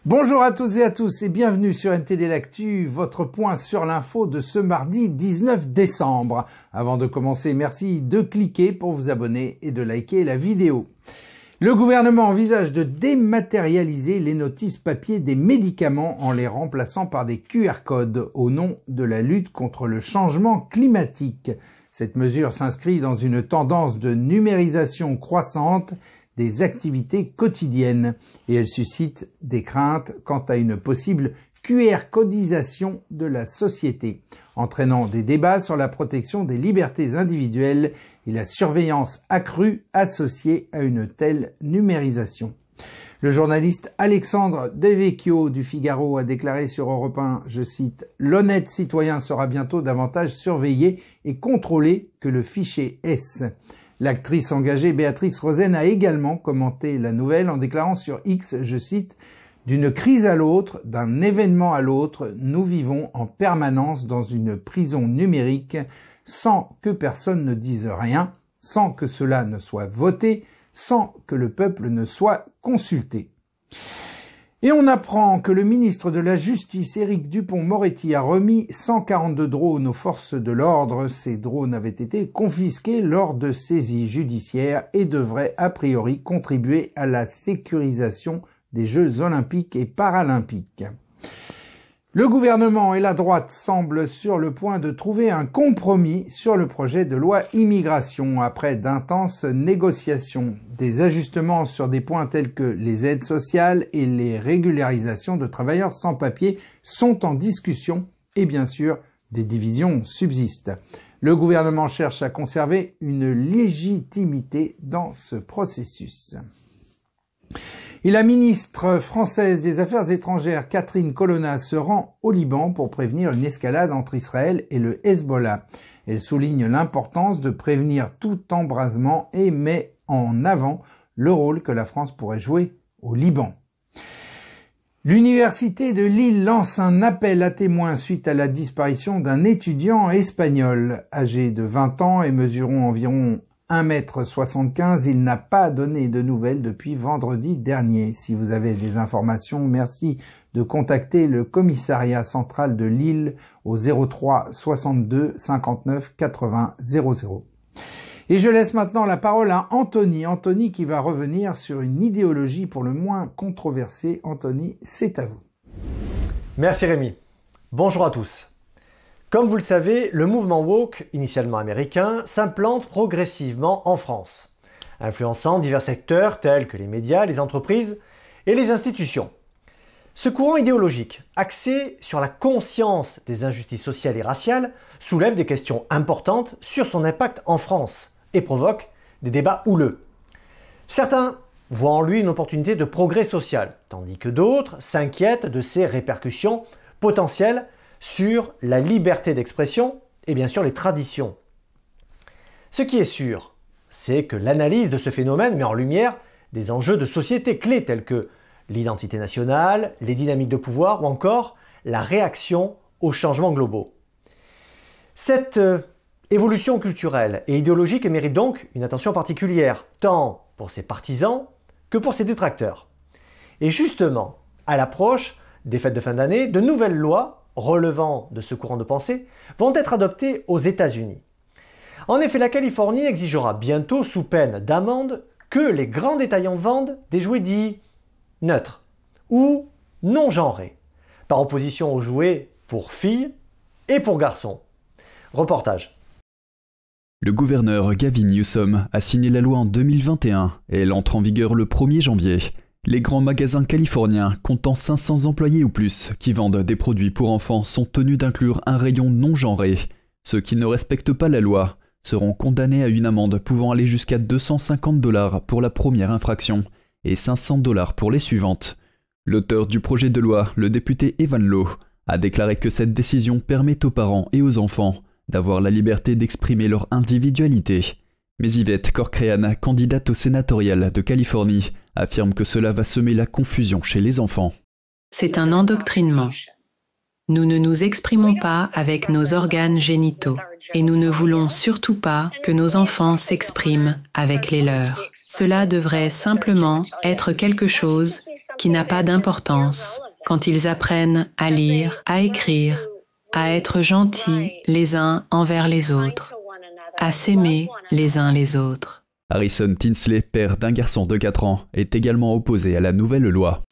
Bonjour à toutes et à tous et bienvenue sur NTD L'Actu, votre point sur l'info de ce mardi 19 décembre. Avant de commencer, merci de cliquer pour vous abonner et de liker la vidéo. Le gouvernement envisage de dématérialiser les notices papier des médicaments en les remplaçant par des QR codes au nom de la lutte contre le changement climatique. Cette mesure s'inscrit dans une tendance de numérisation croissante des activités quotidiennes et elle suscite des craintes quant à une possible QR codisation de la société, entraînant des débats sur la protection des libertés individuelles et la surveillance accrue associée à une telle numérisation. Le journaliste Alexandre Devecchio du Figaro a déclaré sur Europe 1, je cite, « L'honnête citoyen sera bientôt davantage surveillé et contrôlé que le fichier S ». L'actrice engagée Béatrice Rosen a également commenté la nouvelle en déclarant sur X, je cite, « D'une crise à l'autre, d'un événement à l'autre, nous vivons en permanence dans une prison numérique sans que personne ne dise rien, sans que cela ne soit voté, sans que le peuple ne soit consulté. » Et on apprend que le ministre de la Justice, Éric Dupond-Moretti, a remis 142 drones aux forces de l'ordre. Ces drones avaient été confisqués lors de saisies judiciaires et devraient a priori contribuer à la sécurisation des Jeux olympiques et paralympiques. Le gouvernement et la droite semblent sur le point de trouver un compromis sur le projet de loi immigration après d'intenses négociations. Des ajustements sur des points tels que les aides sociales et les régularisations de travailleurs sans papier sont en discussion et bien sûr des divisions subsistent. Le gouvernement cherche à conserver une légitimité dans ce processus. Et la ministre française des Affaires étrangères, Catherine Colonna, se rend au Liban pour prévenir une escalade entre Israël et le Hezbollah. Elle souligne l'importance de prévenir tout embrasement et met en avant le rôle que la France pourrait jouer au Liban. L'université de Lille lance un appel à témoins suite à la disparition d'un étudiant espagnol. Âgé de 20 ans et mesurant environ 1,75 m, il n'a pas donné de nouvelles depuis vendredi dernier. Si vous avez des informations, merci de contacter le commissariat central de Lille au 03 62 59 80 00. Et je laisse maintenant la parole à Anthony qui va revenir sur une idéologie pour le moins controversée. Anthony, c'est à vous. Merci Rémi. Bonjour à tous. Comme vous le savez, le mouvement woke, initialement américain, s'implante progressivement en France, influençant divers secteurs tels que les médias, les entreprises et les institutions. Ce courant idéologique, axé sur la conscience des injustices sociales et raciales, soulève des questions importantes sur son impact en France et provoque des débats houleux. Certains voient en lui une opportunité de progrès social, tandis que d'autres s'inquiètent de ses répercussions potentielles sur la liberté d'expression et bien sûr les traditions. Ce qui est sûr, c'est que l'analyse de ce phénomène met en lumière des enjeux de société clés tels que l'identité nationale, les dynamiques de pouvoir ou encore la réaction aux changements globaux. Cette évolution culturelle et idéologique mérite donc une attention particulière, tant pour ses partisans que pour ses détracteurs. Et justement, à l'approche des fêtes de fin d'année, de nouvelles lois relevant de ce courant de pensée vont être adoptées aux États-Unis. En effet, la Californie exigera bientôt, sous peine d'amende, que les grands détaillants vendent des jouets dits neutres ou non genrés, par opposition aux jouets pour filles et pour garçons. Reportage. Le gouverneur Gavin Newsom a signé la loi en 2021 et elle entre en vigueur le 1er janvier. Les grands magasins californiens comptant 500 employés ou plus qui vendent des produits pour enfants sont tenus d'inclure un rayon non genré. Ceux qui ne respectent pas la loi seront condamnés à une amende pouvant aller jusqu'à 250 $ pour la première infraction et 500 $ pour les suivantes. L'auteur du projet de loi, le député Evan Lowe, a déclaré que cette décision permet aux parents et aux enfants d'avoir la liberté d'exprimer leur individualité. Mais Yvette Corcréan, candidate au sénatorial de Californie, affirme que cela va semer la confusion chez les enfants. C'est un endoctrinement. Nous ne nous exprimons pas avec nos organes génitaux et nous ne voulons surtout pas que nos enfants s'expriment avec les leurs. Cela devrait simplement être quelque chose qui n'a pas d'importance quand ils apprennent à lire, à écrire, à être gentils les uns envers les autres, à s'aimer les uns les autres. Harrison Tinsley, père d'un garçon de 4 ans, est également opposé à la nouvelle loi.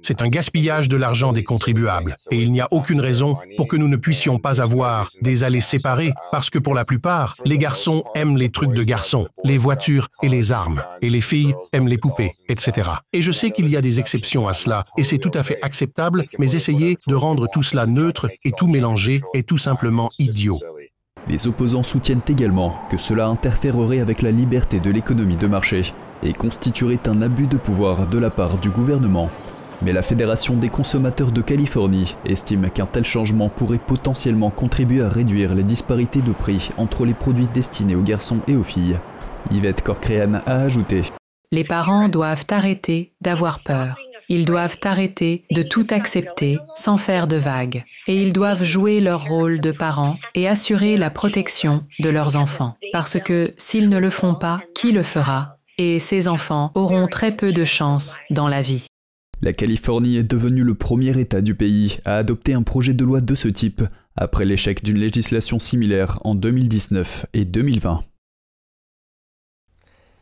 C'est un gaspillage de l'argent des contribuables et il n'y a aucune raison pour que nous ne puissions pas avoir des allées séparées parce que pour la plupart, les garçons aiment les trucs de garçons, les voitures et les armes, et les filles aiment les poupées, etc. Et je sais qu'il y a des exceptions à cela et c'est tout à fait acceptable, mais essayer de rendre tout cela neutre et tout mélanger est tout simplement idiot. Les opposants soutiennent également que cela interférerait avec la liberté de l'économie de marché et constituerait un abus de pouvoir de la part du gouvernement. Mais la Fédération des consommateurs de Californie estime qu'un tel changement pourrait potentiellement contribuer à réduire les disparités de prix entre les produits destinés aux garçons et aux filles. Yvette Corcréane a ajouté: Les parents doivent arrêter d'avoir peur. Ils doivent arrêter de tout accepter sans faire de vagues. Et ils doivent jouer leur rôle de parents et assurer la protection de leurs enfants. Parce que s'ils ne le font pas, qui le fera? Et ces enfants auront très peu de chance dans la vie. La Californie est devenue le premier État du pays à adopter un projet de loi de ce type, après l'échec d'une législation similaire en 2019 et 2020.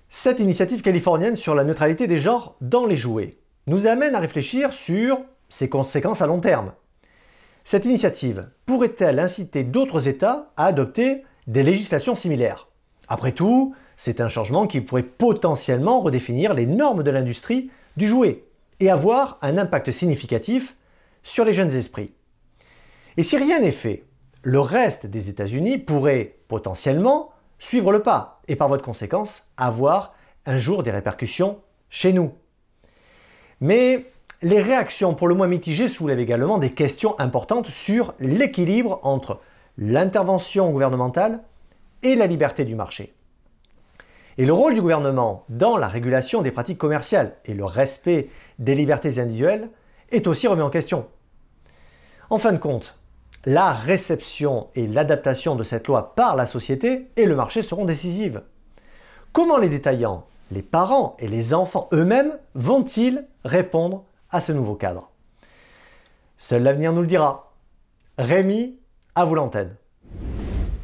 Cette initiative californienne sur la neutralité des genres dans les jouets nous amène à réfléchir sur ses conséquences à long terme. Cette initiative pourrait-elle inciter d'autres États à adopter des législations similaires? Après tout, c'est un changement qui pourrait potentiellement redéfinir les normes de l'industrie du jouet et avoir un impact significatif sur les jeunes esprits. Et si rien n'est fait, le reste des États-Unis pourrait potentiellement suivre le pas et par voie de conséquence avoir un jour des répercussions chez nous. Mais les réactions pour le moins mitigées soulèvent également des questions importantes sur l'équilibre entre l'intervention gouvernementale et la liberté du marché. Et le rôle du gouvernement dans la régulation des pratiques commerciales et le respect des libertés individuelles est aussi remis en question. En fin de compte, la réception et l'adaptation de cette loi par la société et le marché seront décisives. Comment les détaillants, les parents et les enfants eux-mêmes vont-ils répondre à ce nouveau cadre? Seul l'avenir nous le dira. Rémi, à vous l'antenne.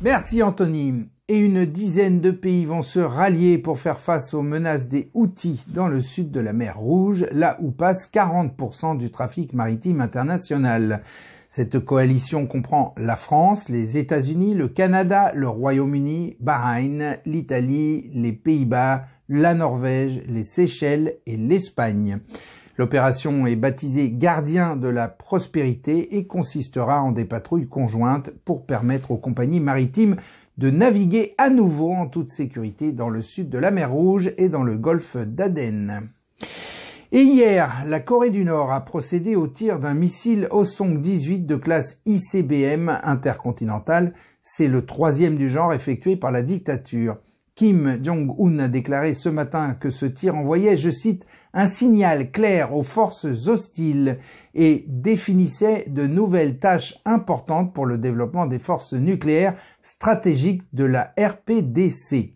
Merci Anthony. Et une dizaine de pays vont se rallier pour faire face aux menaces des Houthis dans le sud de la mer Rouge, là où passe 40% du trafic maritime international. Cette coalition comprend la France, les États-Unis, le Canada, le Royaume-Uni, Bahreïn, l'Italie, les Pays-Bas, la Norvège, les Seychelles et l'Espagne. L'opération est baptisée Gardien de la prospérité et consistera en des patrouilles conjointes pour permettre aux compagnies maritimes de naviguer à nouveau en toute sécurité dans le sud de la mer Rouge et dans le golfe d'Aden. Et hier, la Corée du Nord a procédé au tir d'un missile Hwasong-18 de classe ICBM intercontinental. C'est le 3e du genre effectué par la dictature. Kim Jong-un a déclaré ce matin que ce tir envoyait, je cite, un signal clair aux forces hostiles et définissait de nouvelles tâches importantes pour le développement des forces nucléaires stratégiques de la RPDC.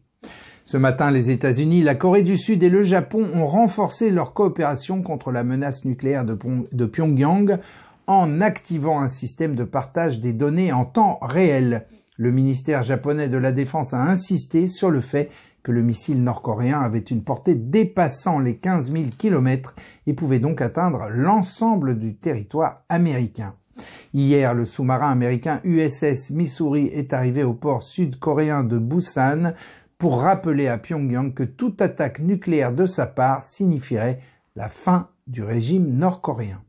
Ce matin, les États-Unis, la Corée du Sud et le Japon ont renforcé leur coopération contre la menace nucléaire de Pyongyang en activant un système de partage des données en temps réel. Le ministère japonais de la Défense a insisté sur le fait que le missile nord-coréen avait une portée dépassant les 15 000 km et pouvait donc atteindre l'ensemble du territoire américain. Hier, le sous-marin américain USS Missouri est arrivé au port sud-coréen de Busan pour rappeler à Pyongyang que toute attaque nucléaire de sa part signifierait la fin du régime nord-coréen.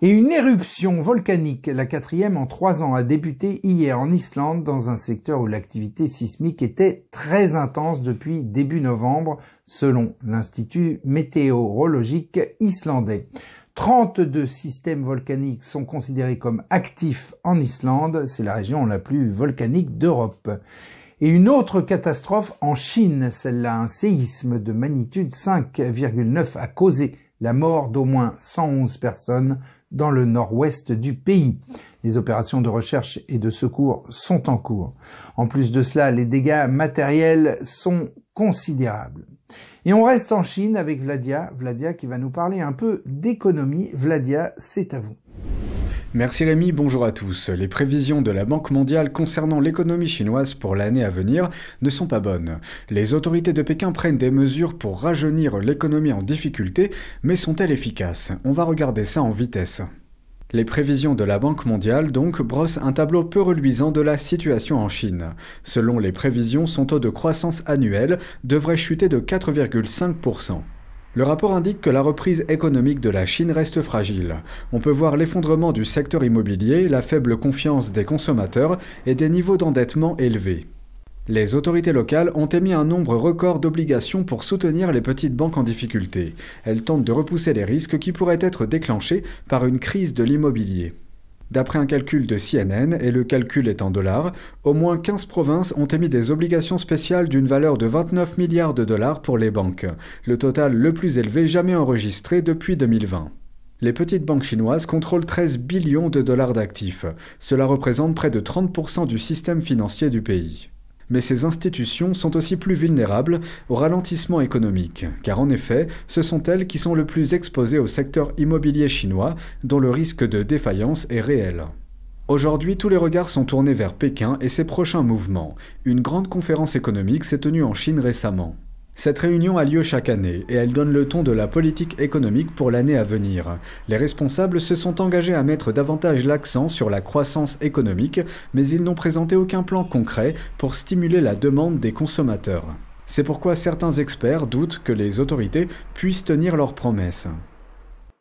Et une éruption volcanique, la 4e en 3 ans, a débuté hier en Islande dans un secteur où l'activité sismique était très intense depuis début novembre, selon l'Institut météorologique islandais. 32 systèmes volcaniques sont considérés comme actifs en Islande, c'est la région la plus volcanique d'Europe. Et une autre catastrophe en Chine, celle-là, un séisme de magnitude 5,9 a causé la mort d'au moins 111 personnes dans le nord-ouest du pays. Les opérations de recherche et de secours sont en cours. En plus de cela, les dégâts matériels sont considérables. Et on reste en Chine avec Vladia qui va nous parler un peu d'économie. Vladia, c'est à vous. Merci Rémi, bonjour à tous. Les prévisions de la Banque mondiale concernant l'économie chinoise pour l'année à venir ne sont pas bonnes. Les autorités de Pékin prennent des mesures pour rajeunir l'économie en difficulté, mais sont-elles efficaces? On va regarder ça en vitesse. Les prévisions de la Banque mondiale, donc, brossent un tableau peu reluisant de la situation en Chine. Selon les prévisions, son taux de croissance annuel devrait chuter de 4,5%. Le rapport indique que la reprise économique de la Chine reste fragile. On peut voir l'effondrement du secteur immobilier, la faible confiance des consommateurs et des niveaux d'endettement élevés. Les autorités locales ont émis un nombre record d'obligations pour soutenir les petites banques en difficulté. Elles tentent de repousser les risques qui pourraient être déclenchés par une crise de l'immobilier. D'après un calcul de CNN, et le calcul est en dollars, au moins 15 provinces ont émis des obligations spéciales d'une valeur de 29 milliards de dollars pour les banques, le total le plus élevé jamais enregistré depuis 2020. Les petites banques chinoises contrôlent 13 billions de dollars d'actifs. Cela représente près de 30% du système financier du pays. Mais ces institutions sont aussi plus vulnérables au ralentissement économique, car en effet, ce sont elles qui sont le plus exposées au secteur immobilier chinois, dont le risque de défaillance est réel. Aujourd'hui, tous les regards sont tournés vers Pékin et ses prochains mouvements. Une grande conférence économique s'est tenue en Chine récemment. Cette réunion a lieu chaque année et elle donne le ton de la politique économique pour l'année à venir. Les responsables se sont engagés à mettre davantage l'accent sur la croissance économique, mais ils n'ont présenté aucun plan concret pour stimuler la demande des consommateurs. C'est pourquoi certains experts doutent que les autorités puissent tenir leurs promesses.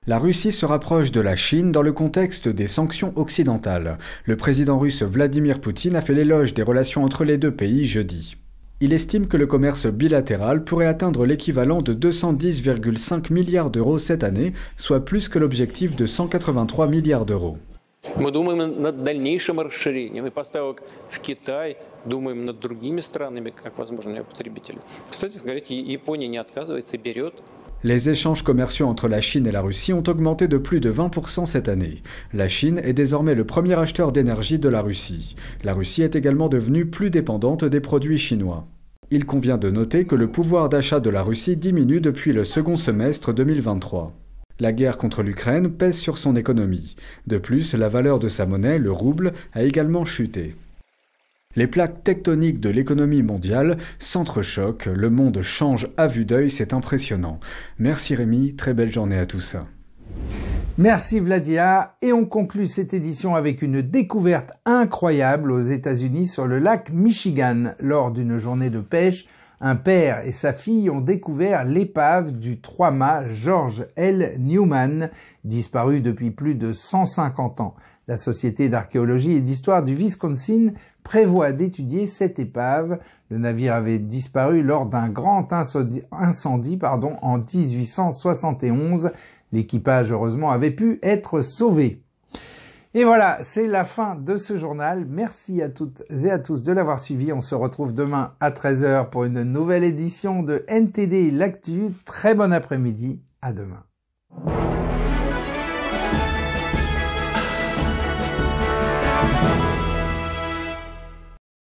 La Russie se rapproche de la Chine dans le contexte des sanctions occidentales. Le président russe Vladimir Poutine a fait l'éloge des relations entre les deux pays jeudi. Il estime que le commerce bilatéral pourrait atteindre l'équivalent de 210,5 milliards d'euros cette année, soit plus que l'objectif de 183 milliards d'euros. Мы думаем над дальнейшим расширением и поставок в Китай, думаем над другими странами, как возможные потребители. Кстати говоря, Япония не отказывается и берет. Les échanges commerciaux entre la Chine et la Russie ont augmenté de plus de 20% cette année. La Chine est désormais le premier acheteur d'énergie de la Russie. La Russie est également devenue plus dépendante des produits chinois. Il convient de noter que le pouvoir d'achat de la Russie diminue depuis le second semestre 2023. La guerre contre l'Ukraine pèse sur son économie. De plus, la valeur de sa monnaie, le rouble, a également chuté. Les plaques tectoniques de l'économie mondiale s'entrechoquent, le monde change à vue d'œil, c'est impressionnant. Merci Rémi, très belle journée à tous. Merci Vladia, et on conclut cette édition avec une découverte incroyable aux États-Unis sur le lac Michigan. Lors d'une journée de pêche, un père et sa fille ont découvert l'épave du 3-mâts George L. Newman, disparu depuis plus de 150 ans. La Société d'archéologie et d'histoire du Wisconsin prévoit d'étudier cette épave. Le navire avait disparu lors d'un grand incendie en 1871. L'équipage, heureusement, avait pu être sauvé. Et voilà, c'est la fin de ce journal. Merci à toutes et à tous de l'avoir suivi. On se retrouve demain à 13h pour une nouvelle édition de NTD L'Actu. Très bon après-midi. À demain.